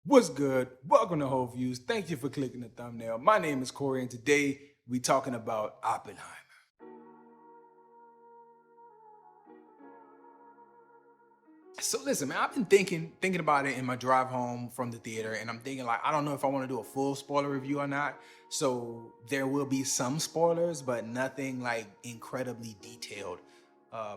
What's good? Welcome to Whole Views. Thank you for clicking the thumbnail. My name is Corey, and today we're talking about Oppenheimer. So listen, man, I've been thinking about it in my drive home from the theater, and I'm thinking like I don't know if I want to do a full spoiler review or not. So there will be some spoilers, but nothing like incredibly detailed.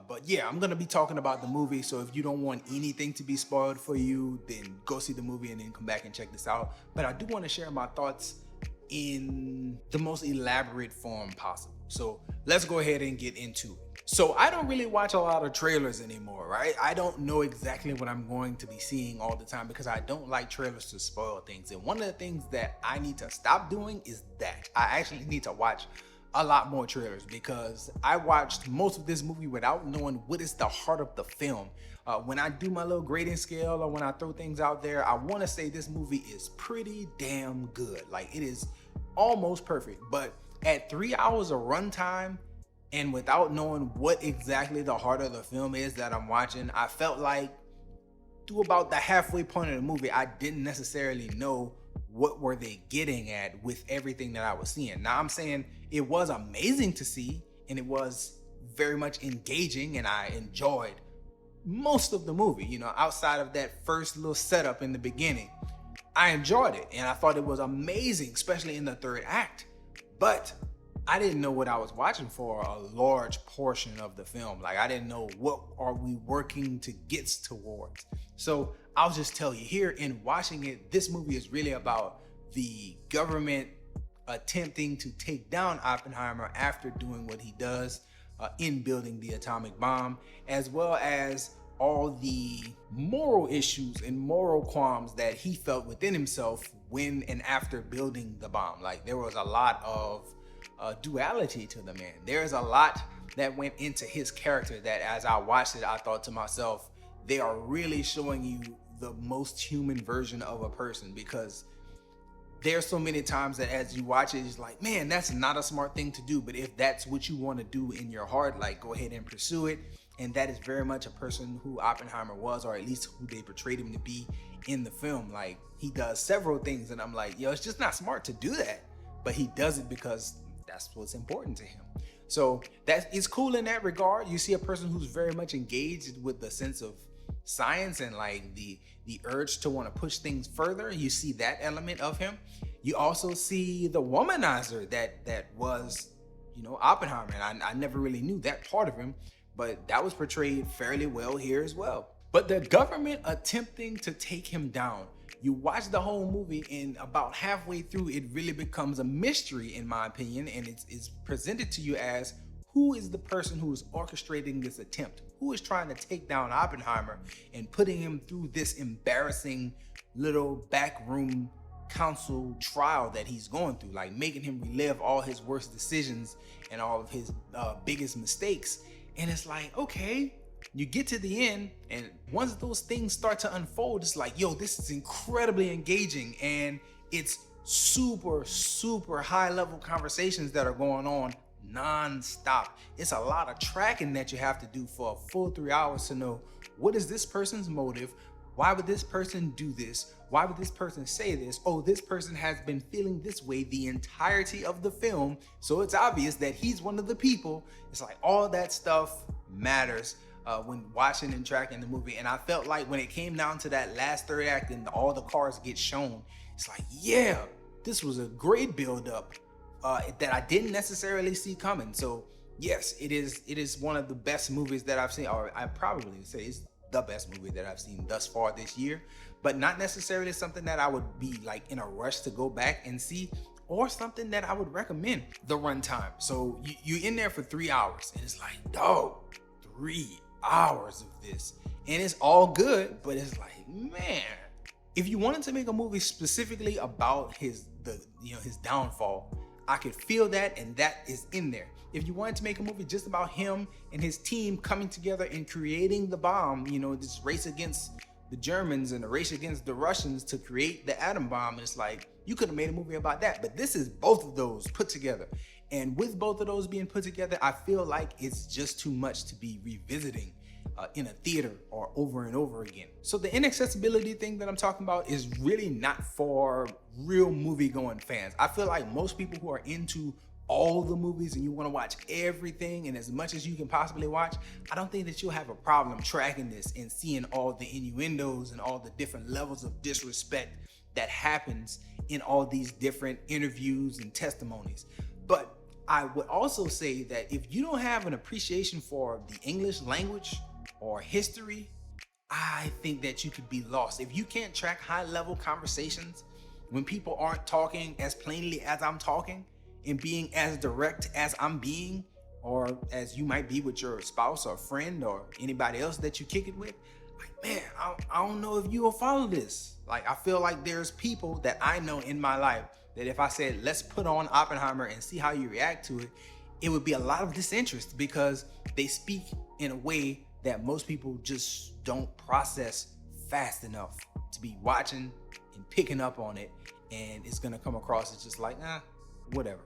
But yeah, I'm gonna be talking about the movie. So if you don't want anything to be spoiled for you, then go see the movie and then come back and check this out. But I do want to share my thoughts in the most elaborate form possible. So let's go ahead and get into it. So I don't really watch a lot of trailers anymore, right? I don't know exactly what I'm going to be seeing all the time because I don't like trailers to spoil things. And one of the things that I need to stop doing is that I actually need to watch a lot more trailers because I watched most of this movie without knowing what is the heart of the film. When I do my little grading scale or when I throw things out there, I want to say this movie is pretty damn good. Like it is almost perfect, but at 3 hours of runtime and without knowing what exactly the heart of the film is that I'm watching, I felt like through about the halfway point of the movie, I didn't necessarily know what were they getting at with everything that I was seeing. Now I'm saying it was amazing to see and it was very much engaging and I enjoyed most of the movie, outside of that first little setup in the beginning. I enjoyed it and I thought it was amazing, especially in the third act. But I didn't know what I was watching for a large portion of the film. Like I didn't know what are we working to get towards. So I'll just tell you here in watching it, this movie is really about the government attempting to take down Oppenheimer after doing what he does in building the atomic bomb, as well as all the moral issues and moral qualms that he felt within himself when and after building the bomb. Like there was a lot of duality to the man. There's a lot that went into his character that as I watched it, I thought to myself, they are really showing you the most human version of a person, because there's so many times that as you watch it, it's like, man, that's not a smart thing to do. But if that's what you want to do in your heart, like go ahead and pursue it. And that is very much a person who Oppenheimer was, or at least who they portrayed him to be in the film. Like he does several things and I'm like, yo, it's just not smart to do that. But he does it because that's what's important to him. So that is cool in that regard. You see a person who's very much engaged with the sense of science and like the urge to want to push things further. You see that element of him. You also see the womanizer that was, Oppenheimer. And I never really knew that part of him, but that was portrayed fairly well here as well. But the government attempting to take him down, you watch the whole movie and about halfway through, it really becomes a mystery in my opinion. And it's presented to you as who is the person who is orchestrating this attempt? Who is trying to take down Oppenheimer and putting him through this embarrassing little backroom council trial that he's going through, like making him relive all his worst decisions and all of his biggest mistakes. And it's like, okay, you get to the end, and once those things start to unfold, it's like, yo, this is incredibly engaging, and it's super, super high level conversations that are going on non-stop. It's a lot of tracking that you have to do for a full 3 hours to know what is this person's motive. Why would this person do this? Why would this person say this? Oh, this person has been feeling this way the entirety of the film, so it's obvious that he's one of the people. It's like all that stuff matters when watching and tracking the movie. And I felt like when it came down to that last third act and all the cars get shown, it's like, yeah, this was a great build-up that I didn't necessarily see coming. So yes, it is one of the best movies that I've seen, or I probably say it's the best movie that I've seen thus far this year, but not necessarily something that I would be like in a rush to go back and see, or something that I would recommend. The runtime. So you're in there for 3 hours and it's like, dog, 3 hours of this. And it's all good, but it's like, man, if you wanted to make a movie specifically about his downfall, I could feel that, and that is in there. If you wanted to make a movie just about him and his team coming together and creating the bomb, this race against the Germans and the race against the Russians to create the atom bomb, and it's like, you could have made a movie about that. But this is both of those put together. And with both of those being put together, I feel like it's just too much to be revisiting in a theater or over and over again. So the inaccessibility thing that I'm talking about is really not for real movie going fans. I feel like most people who are into all the movies and you want to watch everything and as much as you can possibly watch, I don't think that you'll have a problem tracking this and seeing all the innuendos and all the different levels of disrespect that happens in all these different interviews and testimonies. But I would also say that if you don't have an appreciation for the English language or history, I think that you could be lost. If you can't track high-level conversations when people aren't talking as plainly as I'm talking and being as direct as I'm being, or as you might be with your spouse or friend or anybody else that you kick it with, like, man, I don't know if you will follow this. Like, I feel like there's people that I know in my life that if I said, let's put on Oppenheimer and see how you react to it, it would be a lot of disinterest because they speak in a way that most people just don't process fast enough to be watching and picking up on it. And it's gonna come across as just like, whatever.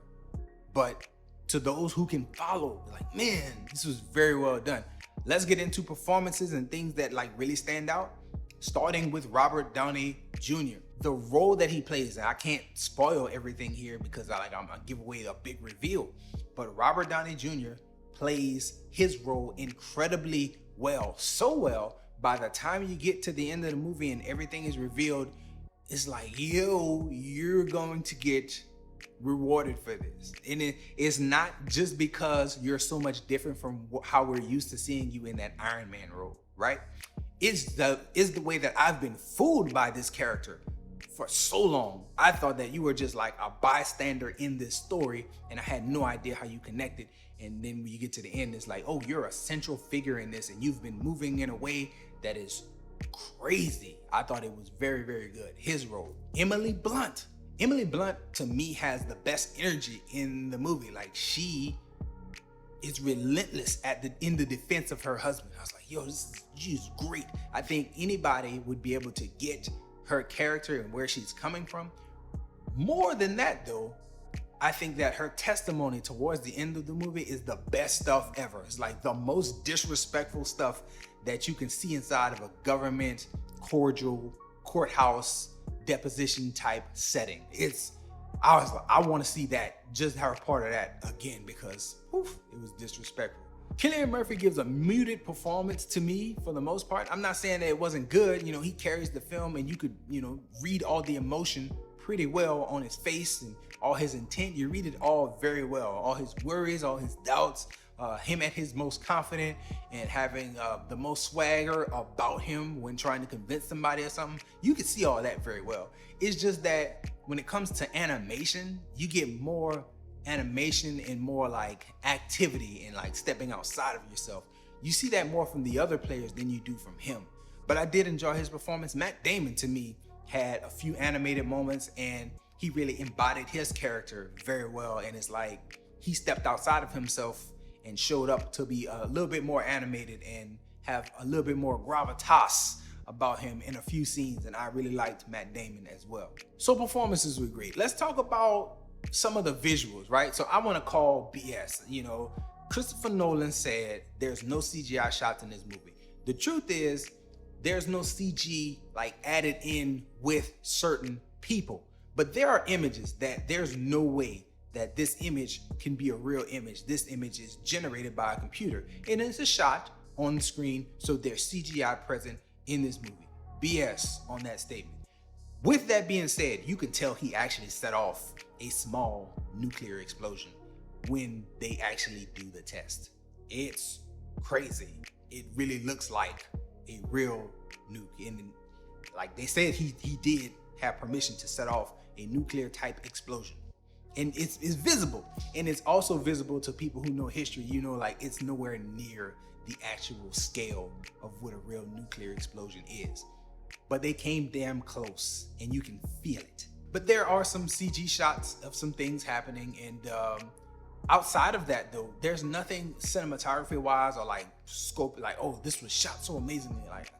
But to those who can follow, like, man, this was very well done. Let's get into performances and things that like really stand out, starting with Robert Downey Jr. The role that he plays, and I can't spoil everything here because I'm gonna give away a big reveal, but Robert Downey Jr. plays his role incredibly well, so well, by the time you get to the end of the movie and everything is revealed, it's like, yo, you're going to get rewarded for this. And it's not just because you're so much different from how we're used to seeing you in that Iron Man role, right? Is the way that I've been fooled by this character for so long. I thought that you were just like a bystander in this story and I had no idea how you connected. And then when you get to the end, it's like, oh, you're a central figure in this and you've been moving in a way that is crazy. I thought it was very, very good. His role. Emily Blunt to me has the best energy in the movie. Like, she is relentless in the defense of her husband. I was like, yo, she's great. I think anybody would be able to get her character and where she's coming from. More than that though, I think that her testimony towards the end of the movie is the best stuff ever. It's like the most disrespectful stuff that you can see inside of a government, cordial, courthouse, deposition type setting. I was like, I want to see that, just her part of that again, because it was disrespectful. Cillian Murphy gives a muted performance to me for the most part. I'm not saying that it wasn't good. He carries the film and you could, read all the emotion pretty well on his face and all his intent. You read it all very well. All his worries, all his doubts, him at his most confident and having the most swagger about him when trying to convince somebody or something. You can see all that very well. It's just that when it comes to animation, you get more animation and more like activity and like stepping outside of yourself. You see that more from the other players than you do from him. But I did enjoy his performance. Matt Damon, to me, had a few animated moments and he really embodied his character very well. And it's like he stepped outside of himself and showed up to be a little bit more animated and have a little bit more gravitas about him in a few scenes. And I really liked Matt Damon as well. So performances were great. Let's talk about some of the visuals, right? So I want to call BS. Christopher Nolan said there's no CGI shots in this movie. The truth is there's no CG like added in with certain people, but there are images that there's no way that this image can be a real image. This image is generated by a computer and it's a shot on the screen. So there's CGI present in this movie. BS on that statement. With that being said, you can tell he actually set off a small nuclear explosion when they actually do the test. It's crazy. It really looks like a real nuke. And like they said, he did have permission to set off a nuclear type explosion. And it's visible. And it's also visible to people who know history. Like it's nowhere near the actual scale of what a real nuclear explosion is. But they came damn close and you can feel it. But there are some CG shots of some things happening. And outside of that though, there's nothing cinematography wise or like scope, like, oh, this was shot so amazingly. Like,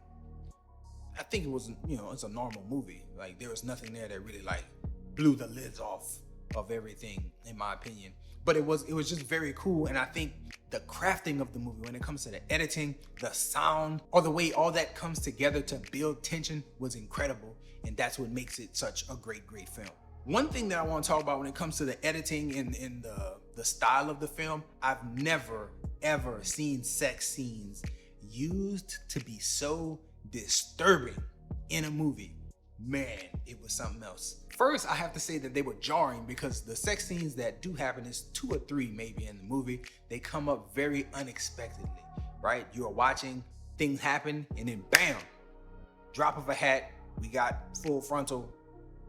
I think it was, it's a normal movie. Like there was nothing there that really like blew the lids off of everything, in my opinion. But it was just very cool, and I think the crafting of the movie when it comes to the editing, the sound, or the way all that comes together to build tension was incredible, and that's what makes it such a great film. One thing that I want to talk about when it comes to the editing and the style of the film, I've never ever seen sex scenes used to be so disturbing in a movie. Man, it was something else. First, I have to say that they were jarring because the sex scenes that do happen, is 2 or 3 maybe in the movie, they come up very unexpectedly, right? You're watching things happen and then bam, drop of a hat, we got full frontal,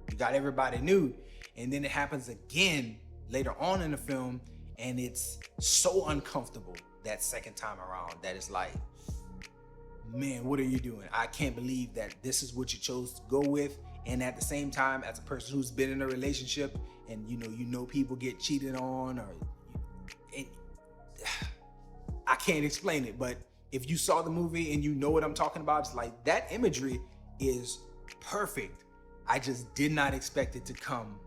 we got everybody nude. And then it happens again later on in the film, and it's so uncomfortable that second time around that it's like, man, what are you doing? I can't believe that this is what you chose to go with. And at the same time, as a person who's been in a relationship and you know people get cheated on, I can't explain it, but if you saw the movie and you know what I'm talking about, it's like that imagery is perfect. I just did not expect it to come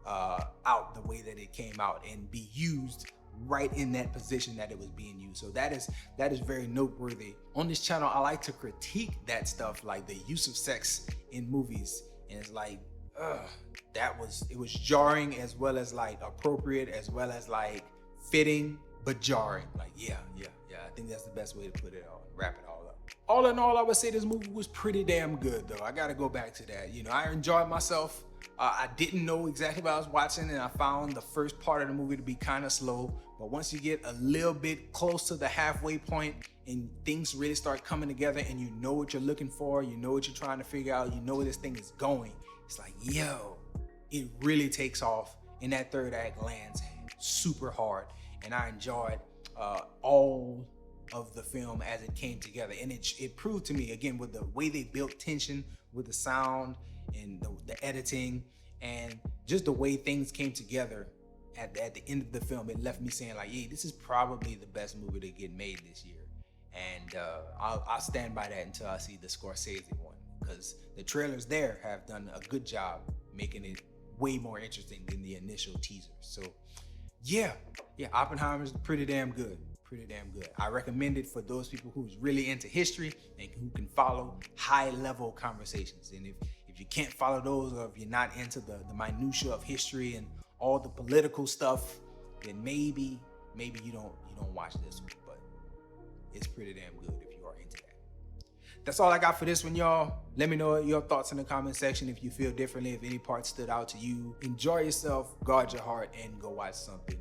out the way that it came out and be used right in that position that it was being used. So that is very noteworthy. On this channel, I like to critique that stuff, like the use of sex in movies. And it's like, it was jarring as well as like appropriate, as well as like fitting, but jarring. Like, yeah. I think that's the best way to put it all, wrap it all up. All in all, I would say this movie was pretty damn good though. I gotta go back to that. I enjoyed myself. I didn't know exactly what I was watching, and I found the first part of the movie to be kind of slow. But once you get a little bit close to the halfway point and things really start coming together and you know what you're looking for, you know what you're trying to figure out, you know where this thing is going, it's like, yo, it really takes off, and that third act lands super hard. And I enjoyed all of the film as it came together. And it proved to me, again, with the way they built tension, with the sound and the editing, and just the way things came together at the end of the film, it left me saying like, hey, this is probably the best movie to get made this year. And I'll stand by that until I see the Scorsese one, because the trailers there have done a good job making it way more interesting than the initial teasers. So yeah, Oppenheimer's pretty damn good. I recommend it for those people who's really into history and who can follow high level conversations. And if you can't follow those, or if you're not into the minutia of history and all the political stuff, then maybe you don't watch this one, but it's pretty damn good if you are into that. That's all I got for this one, y'all. Let me know your thoughts in the comment section if you feel differently, if any part stood out to you. Enjoy yourself, guard your heart, and go watch something